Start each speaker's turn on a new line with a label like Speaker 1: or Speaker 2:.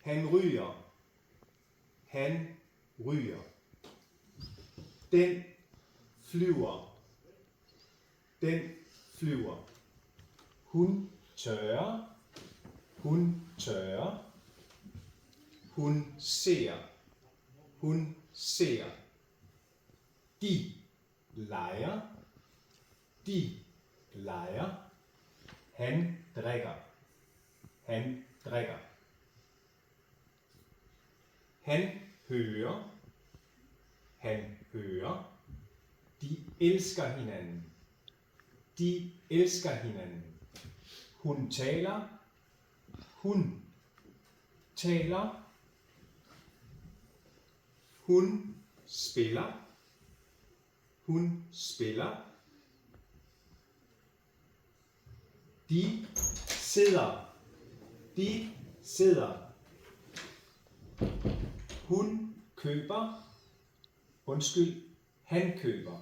Speaker 1: Han ryger. Han ryger. Den flyver. Den flyver. Hun tørrer. Hun tørrer. Hun ser. Hun ser. De leger. De leger. Han drikker. Han drikker. Han hører. Han hører. De elsker hinanden. De elsker hinanden. Hun taler. Hun taler. Hun spiller. Hun spiller. De sidder. De sidder. Hun køber. Undskyld, han køber.